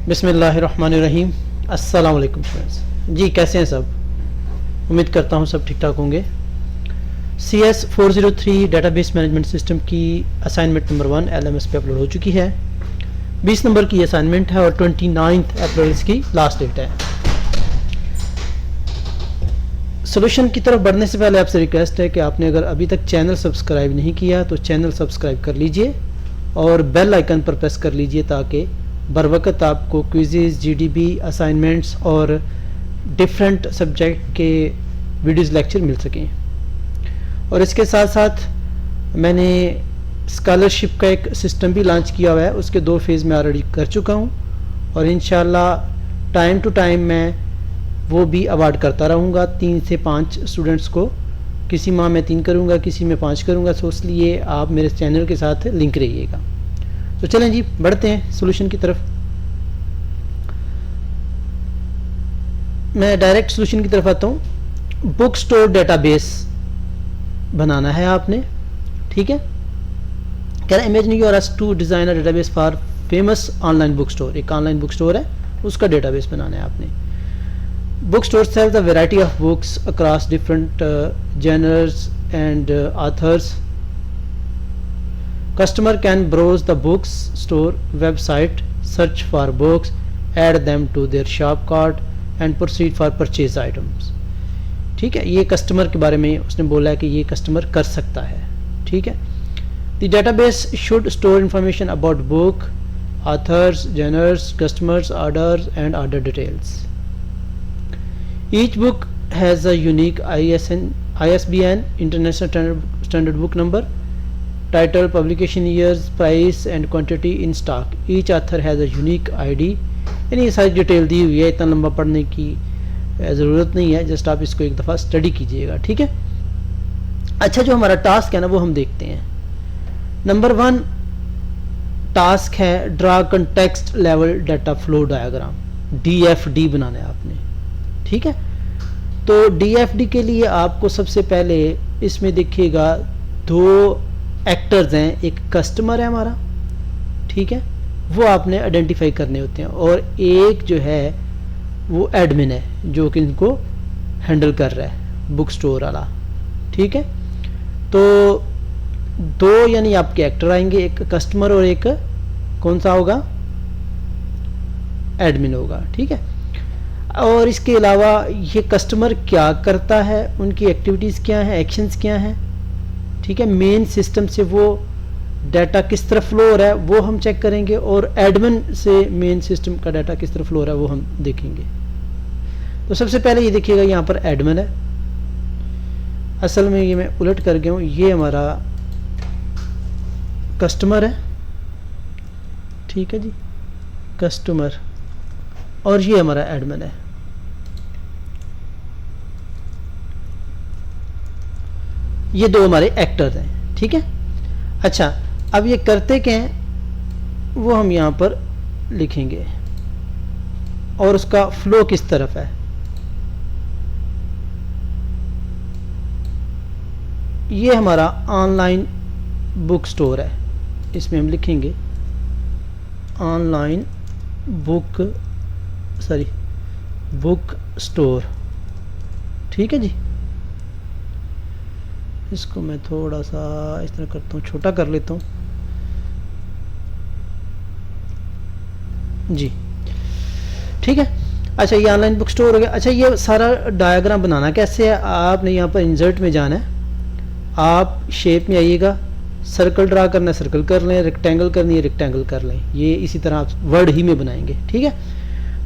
बिस्मिल्लाहिर्रहमानिर्रहीम। अस्सलाम वालेकुम फ्रेंड्स। जी कैसे हैं सब? उम्मीद करता हूँ सब ठीक ठाक होंगे। CS403 डेटाबेस मैनेजमेंट सिस्टम की असाइनमेंट नंबर 1 LMS पे अपलोड हो चुकी है। 20 नंबर की असाइनमेंट है और 29 अप्रैल की लास्ट डेट है। सोल्यूशन की तरफ बढ़ने से पहले आपसे रिक्वेस्ट है कि आपने अगर अभी तक चैनल सब्सक्राइब नहीं किया तो चैनल सब्सक्राइब कर लीजिए और बेल आइकन पर प्रेस कर लीजिए ताकि बर वक्त आपको क्विज़ेस, GDB असाइनमेंट्स और डिफरेंट सब्जेक्ट के वीडियोज़ लेक्चर मिल सकें। और इसके साथ साथ मैंने स्कॉलरशिप का एक सिस्टम भी लॉन्च किया हुआ है, उसके 2 फेज़ में ऑलरेडी कर चुका हूँ और इंशाल्लाह टाइम टू टाइम मैं वो भी अवार्ड करता रहूँगा 3 से 5 स्टूडेंट्स को। किसी माह में 3 करूँगा, किसी में 5 करूँगा। तो इसलिए आप मेरे चैनल के साथ लिंक रहिएगा। तो चलें जी, बढ़ते हैं सोल्यूशन की तरफ। मैं डायरेक्ट सोल्यूशन की तरफ आता हूँ। बुक स्टोर डेटाबेस बनाना है आपने, ठीक है। कह रहा है imagine you are asked to design a database for famous online book store. एक ऑनलाइन बुक स्टोर है, उसका डेटाबेस बनाना है आपने। Book store sells a variety of books across different genres and authors. Customer can browse the books store website, search for books, add them to their shop cart and proceed for purchase items. ठीक है, ये customer के बारे में उसने बोला है कि ये कस्टमर कर सकता है, ठीक है। The database should store information about book, authors, genres, customers, orders and order details. Each book has a unique ISBN, International Standard Book Number, title, publication years, price and quantity in stock. Each author has a unique ID. यानी ये सारी detail दी हुई है, इतना लंबा पढ़ने की ज़रूरत नहीं है, जस्ट आप इसको एक दफ़ा स्टडी कीजिएगा, ठीक है। अच्छा, जो हमारा टास्क है ना वो हम देखते हैं। नंबर 1 टास्क है draw context level data flow diagram, DFD बनाना है आपने, ठीक है। तो DFD के लिए आपको सबसे पहले इसमें देखिएगा 2 एक्टर्स हैं। एक कस्टमर है हमारा, ठीक है, वो आपने आइडेंटिफाई करने होते हैं, और एक जो है वो एडमिन है जो कि इनको हैंडल कर रहा है, बुक स्टोर वाला, ठीक है। तो 2 यानी आपके एक्टर आएंगे, एक कस्टमर और एक कौन सा होगा, एडमिन होगा, ठीक है। और इसके अलावा ये कस्टमर क्या करता है, उनकी एक्टिविटीज़ क्या हैं, एक्शंस क्या हैं, ठीक है। मेन सिस्टम से वो डाटा किस तरह फ्लो हो रहा है वो हम चेक करेंगे, और एडमिन से मेन सिस्टम का डाटा किस तरह फ्लो हो रहा है वो हम देखेंगे। तो सबसे पहले ये देखिएगा, यहाँ पर एडमिन है। असल में ये मैं उलट कर गया हूँ, ये हमारा कस्टमर है, ठीक है जी, कस्टमर, और ये हमारा एडमिन है। ये 2 हमारे एक्टर्स हैं, ठीक है। अच्छा, अब ये करते क्या हैं वो हम यहाँ पर लिखेंगे, और उसका फ्लो किस तरफ है। ये हमारा ऑनलाइन बुक स्टोर है, इसमें हम लिखेंगे ऑनलाइन बुक स्टोर, ठीक है जी। इसको मैं थोड़ा सा इस तरह करता हूँ, छोटा कर लेता हूँ जी, ठीक है। अच्छा, ये ऑनलाइन बुक स्टोर हो गया। अच्छा, ये सारा डायग्राम बनाना कैसे है, आपने यहाँ पर इंसर्ट में जाना है, आप शेप में आइएगा, सर्कल ड्रा करना है सर्कल कर लें, रेक्टेंगल करनी है रेक्टेंगल कर लें। ये इसी तरह आप वर्ड ही में बनाएंगे, ठीक है।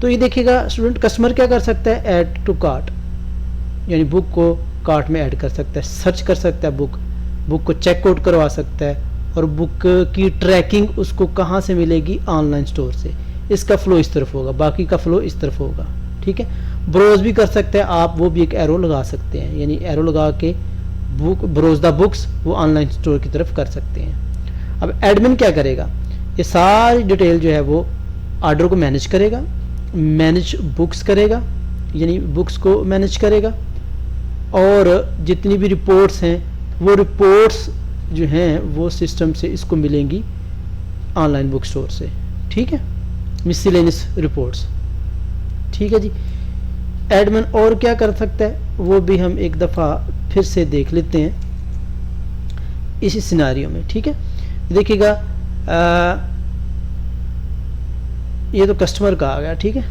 तो ये देखिएगा स्टूडेंट, कस्टमर क्या कर सकता है, ऐड टू कार्ट, यानी बुक को कार्ट में ऐड कर सकता है, सर्च कर सकता है बुक को चेक आउट करवा सकता है, और बुक की ट्रैकिंग उसको कहाँ से मिलेगी, ऑनलाइन स्टोर से। इसका फ्लो इस तरफ होगा, बाकी का फ्लो इस तरफ होगा, ठीक है। ब्रोज भी कर सकते हैं आप, वो भी एक एरो लगा सकते हैं, यानी एरो लगा के ब्रोज द बुक्स वो ऑनलाइन स्टोर की तरफ कर सकते हैं। अब एडमिन क्या करेगा, ये सारी डिटेल जो है वो ऑर्डर को मैनेज करेगा, मैनेज बुक्स करेगा, यानी बुक्स को मैनेज करेगा, और जितनी भी रिपोर्ट्स हैं वो रिपोर्ट्स जो हैं वो सिस्टम से इसको मिलेंगी ऑनलाइन बुक स्टोर से, ठीक है। Miscellaneous reports. ठीक है जी। एडमिन और क्या कर सकता है वो भी हम एक दफ़ा फिर से देख लेते हैं इसी सिनारियो में। ठीक है, देखिएगा ये तो कस्टमर का आ गया। ठीक है,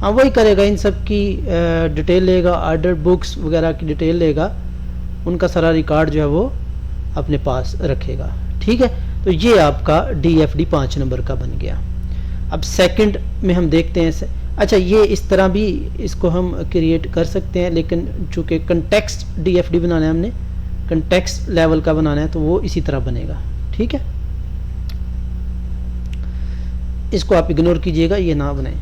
हाँ वही करेगा, इन सब की डिटेल लेगा, ऑर्डर बुक्स वगैरह की डिटेल लेगा, उनका सारा रिकॉर्ड जो है वो अपने पास रखेगा। ठीक है, तो ये आपका DFD 5 नंबर का बन गया। अब सेकंड में हम देखते हैं अच्छा ये इस तरह भी इसको हम क्रिएट कर सकते हैं, लेकिन चूँकि कंटेक्स्ट DFD बनाना है, हमने कंटेक्स्ट लेवल का बनाना है, तो वो इसी तरह बनेगा। ठीक है, इसको आप इग्नोर कीजिएगा, ये ना बनाएं।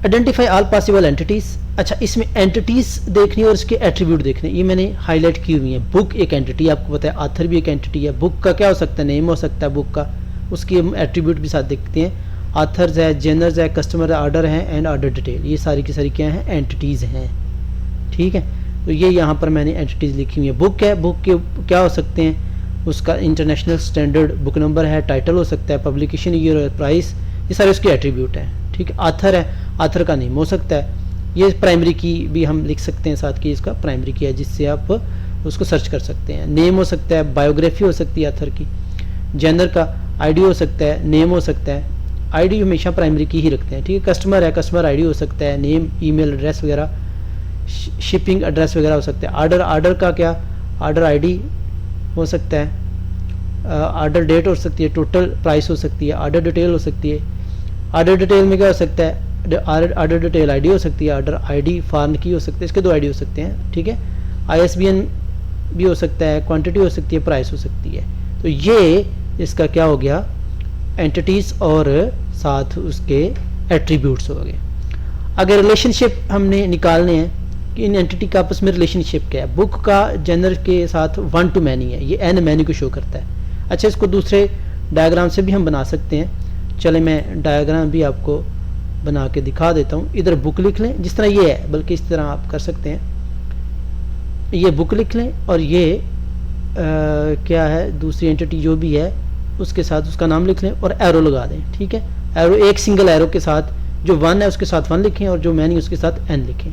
Identify all possible entities. अच्छा, इसमें एंटिटीज़ देखनी और इसके एट्रीब्यूट देखने, ये मैंने हाईलाइट की हुई है। बुक एक एंटिटी, आपको पता है ऑथर भी एक एंटिटी है। बुक का क्या हो सकता है, नेम हो सकता है बुक का, उसकी हम एट्रीब्यूट भी साथ देखते हैं। ऑथर्स है, जेनर्स है, कस्टमर ऑर्डर है एंड ऑर्डर डिटेल, ये सारी की सारी क्या हैं, एंटिटीज़ हैं। ठीक है, तो ये यहाँ पर मैंने एंटिटीज़ लिखी हुई है। बुक है, बुक के क्या हो सकते हैं, उसका इंटरनेशनल स्टैंडर्ड बुक नंबर है, टाइटल हो सकता है, पब्लिकेशन ईयर, प्राइस, ये सारे उसके एट्रीब्यूट हैं। ठीक है, ऑथर है, ऑथर का नेम हो सकता है। ये प्राइमरी की भी हम लिख सकते हैं साथ की, इसका प्राइमरी की है जिससे आप उसको सर्च कर सकते हैं। नेम हो सकता है, बायोग्राफी हो सकती है ऑथर की, जेंडर का आईडी हो सकता है, नेम हो सकता है, आईडी हमेशा प्राइमरी की ही रखते हैं। ठीक है, कस्टमर है, कस्टमर आईडी हो सकता है, नेम, ईमेल एड्रेस वगैरह, शिपिंग एड्रेस वगैरह हो सकता है। ऑर्डर, ऑर्डर का क्या, ऑर्डर आईडी हो सकता है, ऑर्डर डेट हो सकती है, टोटल प्राइस हो सकती है, ऑर्डर डिटेल हो सकती है। ऑर्डर डिटेल में क्या हो सकता है, ऑर्डर डिटेल आईडी हो सकती है, ऑर्डर आईडी फॉर्न की हो सकती है, इसके 2 आईडी हो सकते हैं। ठीक है, ISBN भी हो सकता है, क्वांटिटी हो सकती है, प्राइस हो सकती है। तो ये इसका क्या हो गया, एंटिटीज़ और साथ उसके एट्रीब्यूट्स हो गए। अगर रिलेशनशिप हमने निकालने हैं कि इन एंटिटी का आपस में रिलेशनशिप क्या है, बुक का जेनर के साथ 1 to many है, ये n many को शो करता है। अच्छा, इसको दूसरे डायग्राम से भी हम बना सकते हैं। चले मैं डायग्राम भी आपको बना के दिखा देता हूँ। इधर बुक लिख लें, जिस तरह ये है, बल्कि इस तरह आप कर सकते हैं। ये बुक लिख लें और ये क्या है, दूसरी एंटिटी जो भी है उसके साथ उसका नाम लिख लें और एरो लगा दें। ठीक है, एरो, एक सिंगल एरो के साथ जो 1 है उसके साथ 1 लिखें और जो मैनी उसके साथ n लिखें।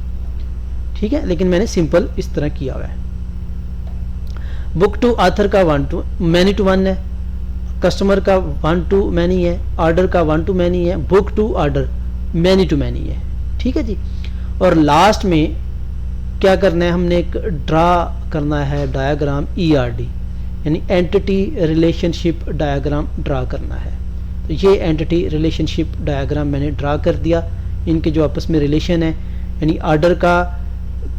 ठीक है, लेकिन मैंने सिंपल इस तरह किया हुआ है। बुक टू ऑथर का 1 to many to 1 है, कस्टमर का 1 to many है, ऑर्डर का 1 to many है, book to order many to many है। ठीक है जी, और लास्ट में क्या करना है, हमने एक ड्रा करना है डायग्राम ERD, यानी एंटिटी रिलेशनशिप डायग्राम ड्रा करना है। तो ये एंटिटी रिलेशनशिप डायग्राम मैंने ड्रा कर दिया। इनके जो आपस में रिलेशन है, यानी ऑर्डर का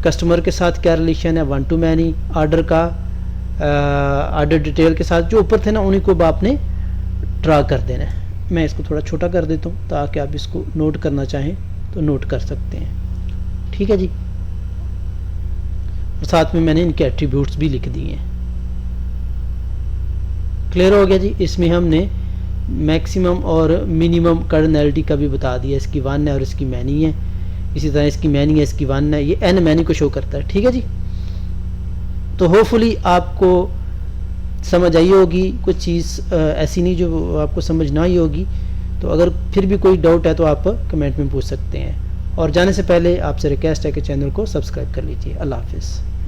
कस्टमर के साथ क्या रिलेशन है, 1 to many, ऑर्डर का ऑर्डर डिटेल के साथ जो ऊपर थे ना, उन्हीं को आपने ड्रा कर देना है। मैं इसको थोड़ा छोटा कर देता हूँ ताकि आप इसको नोट करना चाहें तो नोट कर सकते हैं। ठीक है जी, और साथ में मैंने इनके एट्रीब्यूट्स भी लिख दिए हैं। क्लियर हो गया जी। इसमें हमने मैक्सिमम और मिनिमम कार्डिनैलिटी का भी बता दिया, इसकी 1 है और इसकी मैनी है, इसी तरह इसकी मैनी है, इसकी 1 है, ये n मैनी को शो करता है। ठीक है जी, तो होपफुली आपको समझ आई होगी, कुछ चीज़ ऐसी नहीं जो आपको समझ ना आई होगी। तो अगर फिर भी कोई डाउट है तो आप कमेंट में पूछ सकते हैं, और जाने से पहले आपसे रिक्वेस्ट है कि चैनल को सब्सक्राइब कर लीजिए। अल्लाह हाफिज़।